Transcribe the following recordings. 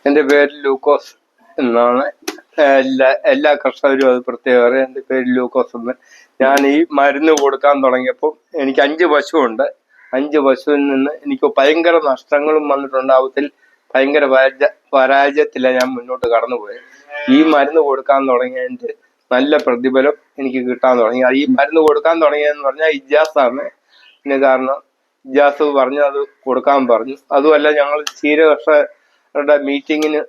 എൻ്റെ പേര് ലൂക്കോസ് എന്നാണ്. എല്ലാ കർഷകരും അത് പ്രത്യേകം അറിയാം. എൻ്റെ പേര് ലൂക്കോസ് എന്ന്. ഞാൻ ഈ മരുന്ന് കൊടുക്കാൻ തുടങ്ങിയപ്പോൾ എനിക്ക് 5 പശുവുണ്ട്. 5 പശുവിൽ നിന്ന് എനിക്ക് ഭയങ്കര നഷ്ടങ്ങളും വന്നിട്ടുണ്ട്. അവത്തിൽ ഭയങ്കര പരാജയത്തിലാണ് ഞാൻ മുന്നോട്ട് കടന്നുപോയത്. ഈ മരുന്ന് കൊടുക്കാൻ തുടങ്ങിയതിൻ്റെ നല്ല പ്രതിഫലം എനിക്ക് കിട്ടാൻ തുടങ്ങി. ഈ മരുന്ന് കൊടുക്കാൻ തുടങ്ങിയതെന്ന് പറഞ്ഞാൽ ഇജാസാണ്. പിന്നെ കാരണം ഇജാസ് പറഞ്ഞു അത് കൊടുക്കാൻ പറഞ്ഞു. അതുമല്ല, ഞങ്ങൾ ക്ഷീരകർഷകരുടെ മീറ്റിങ്ങിന്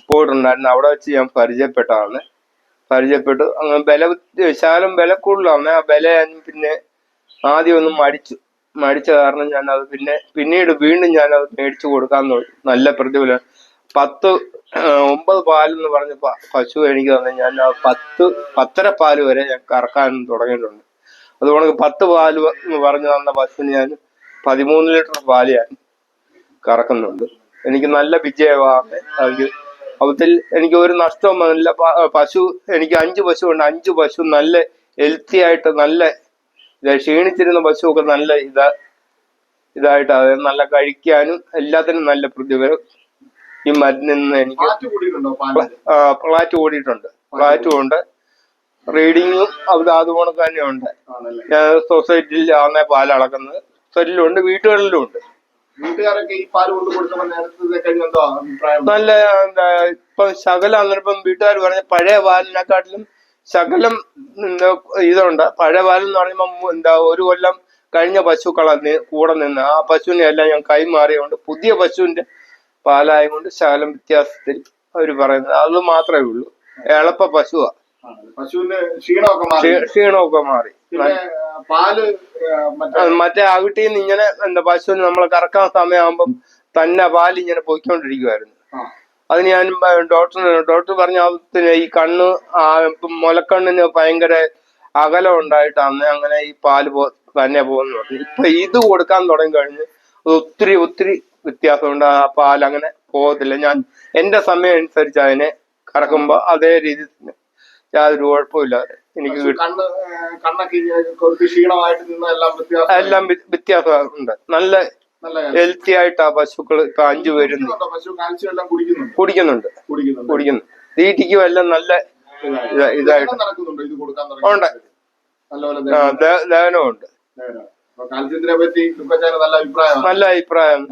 പോയിട്ടുണ്ടായിരുന്നു. അവിടെ വെച്ച് ഞാൻ പരിചയപ്പെട്ടു. അങ്ങനെ ശകലം വില കൂടുതലാണ്. ആ വില ഞാൻ പിന്നെ ആദ്യം ഒന്ന് മടിച്ച കാരണം ഞാൻ അത് പിന്നീട് വീണ്ടും ഞാൻ അത് മേടിച്ചു കൊടുക്കാൻ തുടങ്ങി. നല്ല പ്രതിഫലം. 9 പാലെന്ന് പറഞ്ഞ പശു എനിക്ക് തന്നെ ഞാൻ 10 പാല് വരെ ഞാൻ കറക്കാൻ തുടങ്ങിയിട്ടുണ്ട്. അതുകൊണ്ട് 10 പാല് എന്ന് പറഞ്ഞു തന്ന പശുവിന് ഞാൻ 13 ലിറ്റർ പാല് ഞാൻ കറക്കുന്നുണ്ട്. എനിക്ക് നല്ല വിജയമാണ്. അതിൽ എനിക്ക് ഒരു നഷ്ടവും വന്നില്ല. പശു എനിക്ക് 5 പശുവുണ്ട്. 5 പശു നല്ല ഹെൽത്തി ആയിട്ട് നല്ല ക്ഷീണിച്ചിരുന്ന പശുവൊക്കെ നല്ല ഇതായിട്ട് നല്ല കഴിക്കാനും എല്ലാത്തിനും നല്ല പ്രതിഫലം ഈ മരുന്നിൽ നിന്ന് എനിക്ക് ഫ്ലാറ്റ് കൂടിയിട്ടുണ്ട്. റീഡിങ്ങും അതുപോലെ തന്നെയുണ്ട്. ഞാൻ സൊസൈറ്റിയിൽ ആണേ പാൽ അളക്കുന്നത്. സൊസൈറ്റിയിലും ഉണ്ട്, വീട്ടുകളിലും ഉണ്ട്. നല്ല ഇപ്പൊ ശകലം അന്നേരം വീട്ടുകാർ പറഞ്ഞ പഴയ പാലിനെക്കാട്ടിലും ശകലം ഇതുണ്ട്. പഴയ പാലെന്ന് പറയുമ്പോ ഒരു കൊല്ലം കഴിഞ്ഞ പശുക്കളെ കൂടെ നിന്ന് ആ പശുവിനെ എല്ലാം ഞാൻ കൈമാറിയുകൊണ്ട് പുതിയ പശുവിന്റെ പാലായതുകൊണ്ട് ശകലം വ്യത്യാസത്തിൽ അവര് പറയുന്നത് അത് മാത്രമേ ഉള്ളൂ. എളുപ്പ പശുവാ. പശുവിന്റെ ക്ഷീണമൊക്കെ മാറി. മറ്റേ അകിട്ടിന്ന് ഇങ്ങനെ പശുവിന് നമ്മൾ കറക്കാൻ സമയമാകുമ്പം തന്നെ പാലിങ്ങനെ പൊയ്ക്കൊണ്ടിരിക്കുവായിരുന്നു. അതിന് ഞാൻ ഡോക്ടർ പറഞ്ഞ ഈ കണ്ണ് മുലക്കണ്ണിന് ഭയങ്കര അകലം ഉണ്ടായിട്ടാണ് അങ്ങനെ ഈ പാല് തന്നെ പോകുന്നു. ഇപ്പൊ ഇത് കൊടുക്കാൻ തുടങ്ങി കഴിഞ്ഞ് ഒത്തിരി വ്യത്യാസമുണ്ട്. ആ പാൽ അങ്ങനെ പോകത്തില്ല. ഞാൻ എന്റെ സമയം അനുസരിച്ച് അതിനെ കറക്കുമ്പോ അതേ രീതിയിൽ യാതൊരു കുഴപ്പമില്ലാതെ എനിക്ക് എല്ലാം വ്യത്യാസമുണ്ട്. നല്ല ഹെൽത്തി ആയിട്ട് ആ പശുക്കൾ ഇപ്പൊ 5 പേരും കുടിക്കുന്നുണ്ട്. തീറ്റിക്കും എല്ലാം നല്ല ഇതായിട്ട് ഉണ്ട്. ദഹനമുണ്ട്. നല്ല അഭിപ്രായം.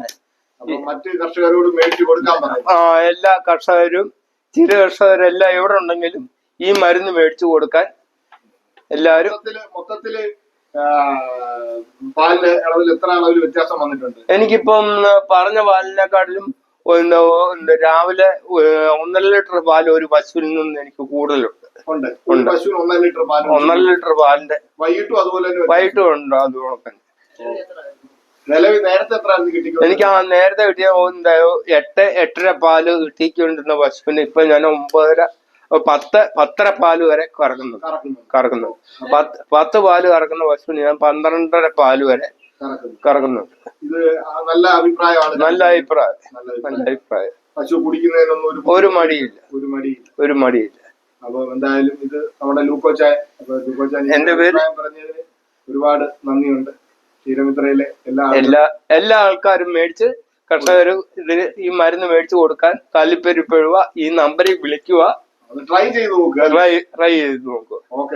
എല്ലാ കർഷകരും ചില കർഷകരെല്ലാം എവിടെ ഉണ്ടെങ്കിലും ഈ മരുന്ന് മേടിച്ചു കൊടുക്കാൻ എല്ലാവരും. മൊത്തത്തില് പാലിന്റെ അളവിൽ എത്ര അളവിൽ വ്യത്യാസം വന്നിട്ടുണ്ട്? എനിക്കിപ്പം പറഞ്ഞ പാലിനെക്കാട്ടിലും രാവിലെ 1.5 ലിറ്റർ പാൽ ഒരു പശുവിൽ നിന്ന് എനിക്ക് കൂടുതലുണ്ട്. 1.5 ലിറ്റർ പാലിന്റെ വൈകിട്ടും ഉണ്ട്. അതുപോലെ തന്നെ എനിക്ക് നേരത്തെ കിട്ടിയ 8.5 പാല് കിട്ടിക്കൊണ്ടിരുന്ന പശുവിന് ഇപ്പൊ ഞാൻ 10 പാല് വരെ കറക്കുന്നു. 10 പാല് കറക്കുന്ന പശുവിന് ഞാൻ 12.5 പാല് വരെ കറക്കുന്നുണ്ട്. നല്ല അഭിപ്രായം. പശു കുടിക്കുന്നതിനൊന്നും ഒരു മടിയില്ല. അപ്പൊ എന്തായാലും ഇത് നമ്മുടെ ലൂക്കോച്ചായ എന്റെ പേര് പറഞ്ഞതിന് ഒരുപാട് നന്ദിയുണ്ട്. ക്ഷീരമിത്രയിലെ എല്ലാ ആൾക്കാരും മേടിച്ച് കർഷകരും ഇതിന് ഈ മരുന്ന് മേടിച്ചു കൊടുക്കാൻ താല്പര്യപ്പെടുക. ഈ നമ്പറിൽ വിളിക്കുക. ട്രൈ ചെയ്ത് നോക്കുക. ട്രൈ ചെയ്ത് നോക്കുക. ഓക്കെ.